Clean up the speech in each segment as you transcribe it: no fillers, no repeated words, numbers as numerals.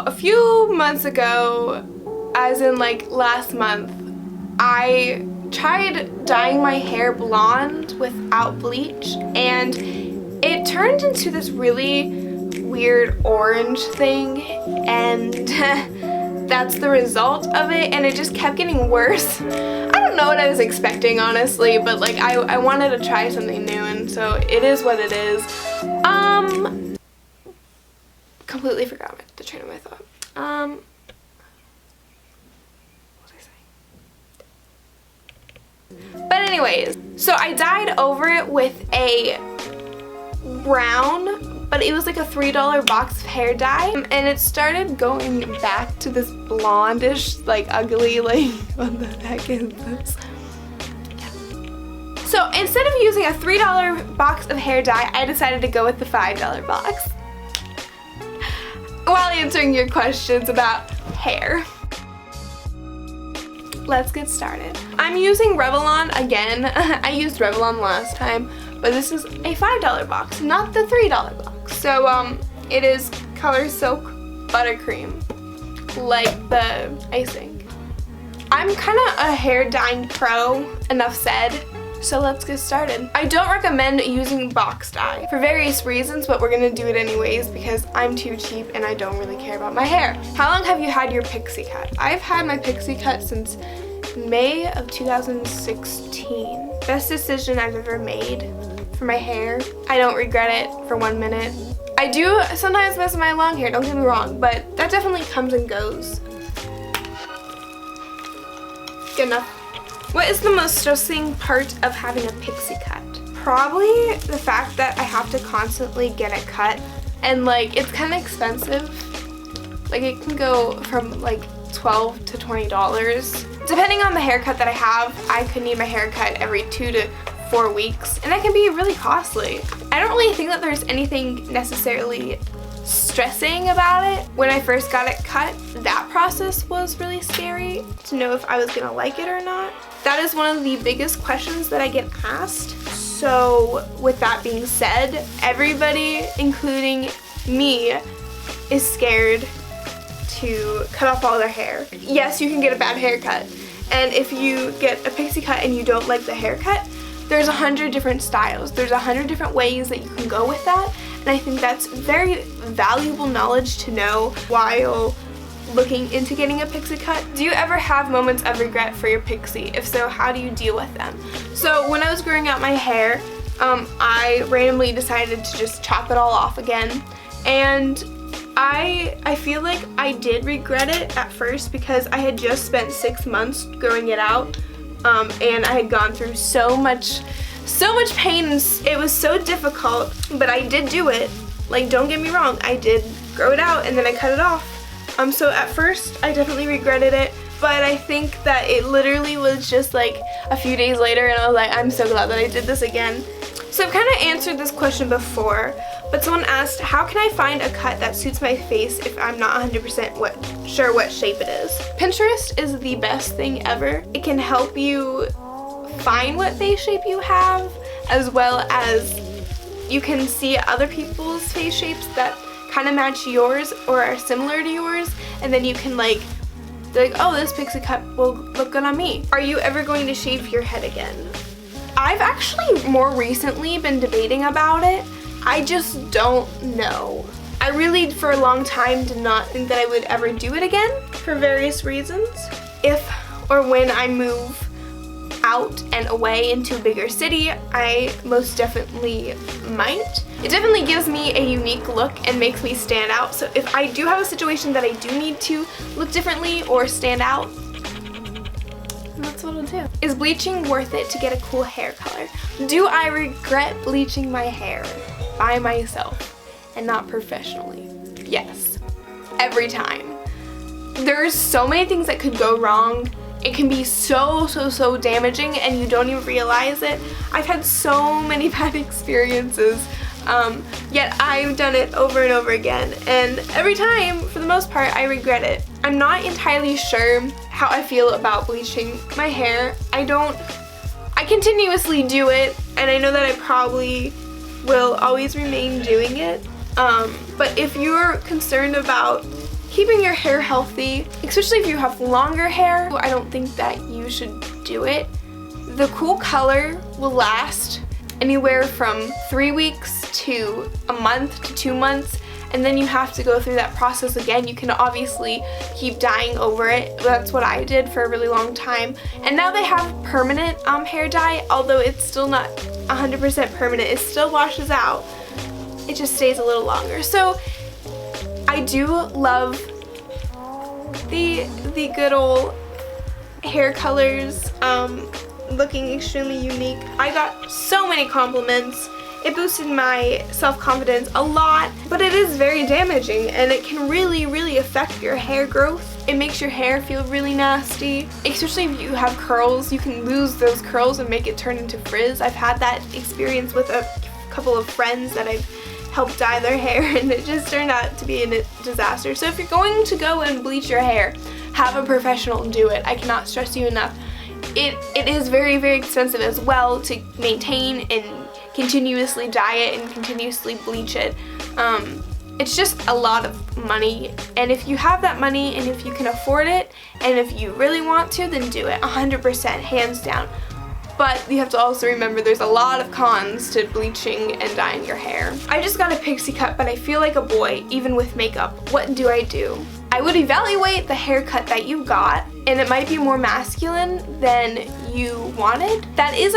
a few months ago, as in like last month, I tried dyeing my hair blonde without bleach, and it turned into this really weird orange thing, and that's the result of it, and it just kept getting worse. I don't know what I was expecting, honestly, but like I wanted to try something new, and so it is what it is. Completely forgot the train of my thought. What was I saying? But anyways, so I dyed over it with a brown, but it was like a $3 box of hair dye, and it started going back to this blondish, like ugly, like what the heck is this? Yeah. So instead of using a $3 box of hair dye, I decided to go with the $5 box. While answering your questions about hair. Let's get started. I'm using Revlon again. I used Revlon last time, but this is a $5 box, not the $3 box. So it is Color Silk Buttercream, like the icing. I'm kind of a hair dyeing pro, enough said. So let's get started. I don't recommend using box dye for various reasons, but we're gonna do it anyways because I'm too cheap and I don't really care about my hair. How long have you had your Pixie cut? I've had my Pixie cut since May of 2016. Best decision I've ever made for my hair. I don't regret it for 1 minute. I do sometimes mess with my long hair, don't get me wrong, but that definitely comes and goes. Good enough. What is the most stressing part of having a Pixie cut? Probably the fact that I have to constantly get it cut, and like it's kind of expensive. Like it can go from like $12 to $20. Depending on the haircut that I have, I could need my hair cut every 2 to 4 weeks, and that can be really costly. I don't really think that there's anything necessarily stressing about it. When I first got it cut, that process was really scary to know if I was gonna like it or not. That is one of the biggest questions that I get asked. So with that being said, everybody, including me, is scared to cut off all their hair. Yes, you can get a bad haircut, and if you get a Pixie cut and you don't like the haircut, there's 100 different styles. There's 100 different ways that you can go with that, and I think that's very valuable knowledge to know while looking into getting a Pixie cut. Do you ever have moments of regret for your Pixie? If so, how do you deal with them? So when I was growing out my hair, I randomly decided to just chop it all off again, and I feel like I did regret it at first because I had just spent 6 months growing it out, and I had gone through so much pain, and it was so difficult, but I did do it. Like, don't get me wrong, I did grow it out and then I cut it off. So at first I definitely regretted it, but I think that it literally was just like a few days later and I was like, I'm so glad that I did this again. So I've kind of answered this question before, but someone asked, how can I find a cut that suits my face if I'm not 100% sure what shape it is? Pinterest is the best thing ever. It can help you find what face shape you have, as well as you can see other people's face shapes that kind of match yours or are similar to yours, and then you can like be like, oh, this Pixie cut will look good on me. Are you ever going to shave your head again? I've actually more recently been debating about it. I just don't know. I really, for a long time, did not think that I would ever do it again for various reasons. If or when I move out and away into a bigger city, I most definitely might. It definitely gives me a unique look and makes me stand out. So if I do have a situation that I do need to look differently or stand out, that's what I'll do. Is bleaching worth it to get a cool hair color? Do I regret bleaching my hair by myself and not professionally? Yes, every time. There's so many things that could go wrong. It can be so damaging and you don't even realize it. I've had so many bad experiences, yet I've done it over and over again, and every time, for the most part, I regret it. I'm not entirely sure how I feel about bleaching my hair. I continuously do it, and I know that I probably will always remain doing it, but if you're concerned about keeping your hair healthy, especially if you have longer hair, I don't think that you should do it. The cool color will last anywhere from 3 weeks to a month to 2 months, and then you have to go through that process again. You can obviously keep dyeing over it. That's what I did for a really long time. And now they have permanent hair dye, although it's still not 100% permanent. It still washes out. It just stays a little longer. So I do love the good old hair colors, looking extremely unique. I got so many compliments. It boosted my self-confidence a lot, but it is very damaging and it can really affect your hair growth. It makes your hair feel really nasty, especially if you have curls. You can lose those curls and make it turn into frizz. I've had that experience with a couple of friends that I've helped dye their hair, and it just turned out to be a disaster. So if you're going to go and bleach your hair, have a professional do it. I cannot stress you enough. It is very expensive as well to maintain and continuously dye it and continuously bleach it. It's just a lot of money, and if you have that money and if you can afford it and if you really want to, then do it 100%, hands down. But you have to also remember there's a lot of cons to bleaching and dyeing your hair. I just got a pixie cut, but I feel like a boy even with makeup. What do? I would evaluate the haircut that you got, and it might be more masculine than you wanted. That is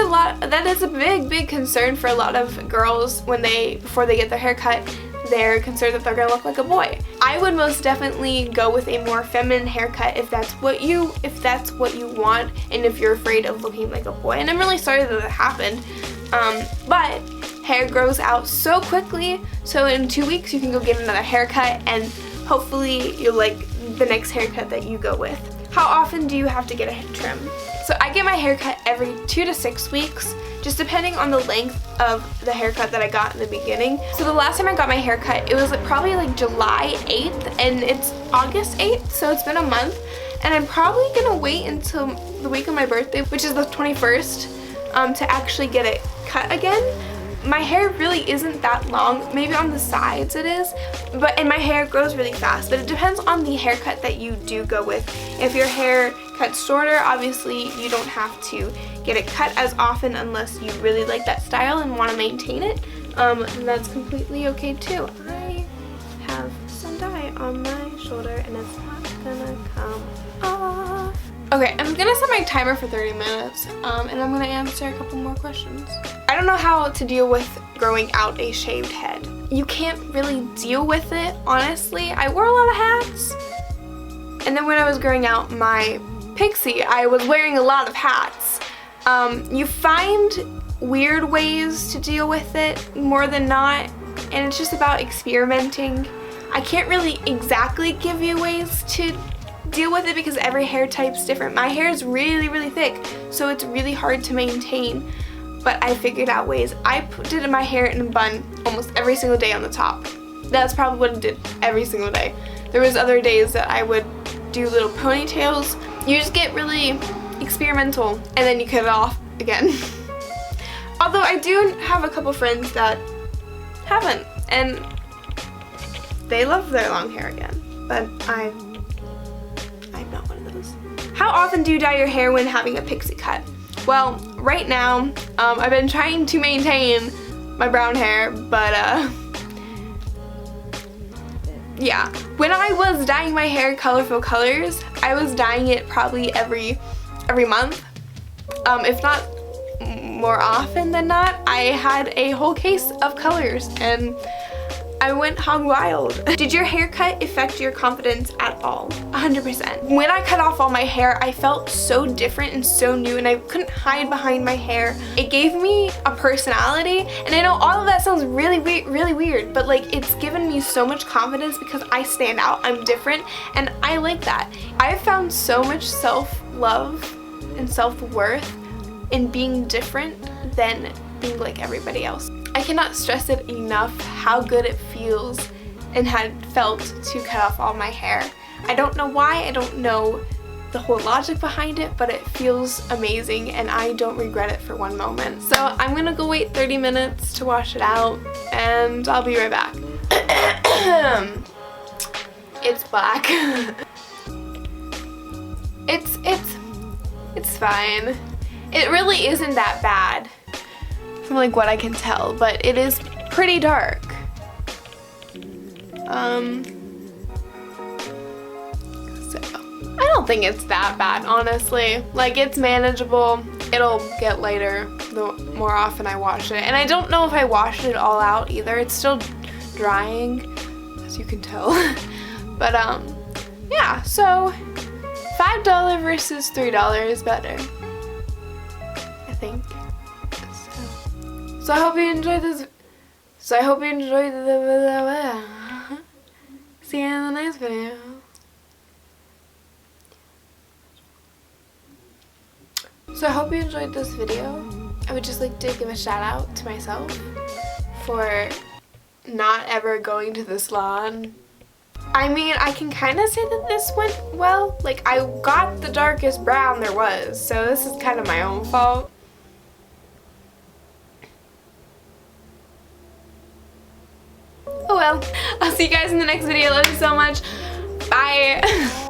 a big concern for a lot of girls before they get their haircut. They're concerned that they're gonna look like a boy. I would most definitely go with a more feminine haircut if that's what you want, and if you're afraid of looking like a boy. And I'm really sorry that happened, but hair grows out so quickly, so in 2 weeks you can go get another haircut, and hopefully you'll like the next haircut that you go with. How often do you have to get a trim? So I get my haircut every 2 to 6 weeks, just depending on the length of the haircut that I got in the beginning. So the last time I got my haircut, it was probably like July 8th, and it's August 8th, so it's been a month. And I'm probably gonna wait until the week of my birthday, which is the 21st, to actually get it cut again. My hair really isn't that long, maybe on the sides it is, and my hair grows really fast, but it depends on the haircut that you do go with. If your hair cuts shorter, obviously you don't have to get it cut as often unless you really like that style and want to maintain it, and that's completely okay too. I have some dye on my shoulder and it's not gonna come off. Okay, I'm gonna set my timer for 30 minutes, and I'm gonna answer a couple more questions. I don't know how to deal with growing out a shaved head. You can't really deal with it, honestly. I wore a lot of hats, and then when I was growing out my pixie, I was wearing a lot of hats. You find weird ways to deal with it more than not, and it's just about experimenting. I can't really exactly give you ways to deal with it because every hair type's different. My hair is really thick, so it's really hard to maintain, but I figured out ways. I did my hair in a bun almost every single day on the top. That's probably what I did every single day. There was other days that I would do little ponytails. You just get really experimental and then you cut it off again. Although I do have a couple friends that haven't, and they love their long hair again, but I'm not one of those. How often do you dye your hair when having a pixie cut? Well, right now, I've been trying to maintain my brown hair, but yeah. When I was dyeing my hair colorful colors, I was dyeing it probably every month, if not more often than not. I had a whole case of colors and I went hog wild. Did your haircut affect your confidence at all? 100%. When I cut off all my hair, I felt so different and so new, and I couldn't hide behind my hair. It gave me a personality, and I know all of that sounds really weird, but like it's given me so much confidence because I stand out, I'm different, and I like that. I've found so much self-love and self-worth in being different than being like everybody else. I cannot stress it enough how good it feels and had felt to cut off all my hair. I don't know why, I don't know the whole logic behind it, but it feels amazing and I don't regret it for one moment. So I'm gonna go wait 30 minutes to wash it out and I'll be right back. It's black. It's fine. It really isn't that bad from like what I can tell, but it is pretty dark. So I don't think it's that bad, honestly. Like, it's manageable. It'll get lighter the more often I wash it. And I don't know if I washed it all out either. It's still drying, as you can tell. But yeah, so $5 versus $3 is better, I think. So I hope you enjoyed this. So I hope you enjoyed the. See you in the next video. So I hope you enjoyed this video. I would just like to give a shout out to myself for not ever going to the salon. I mean, I can kind of say that this went well. Like, I got the darkest brown there was, so this is kind of my own fault. Oh well. I'll see you guys in the next video. Love you so much. Bye.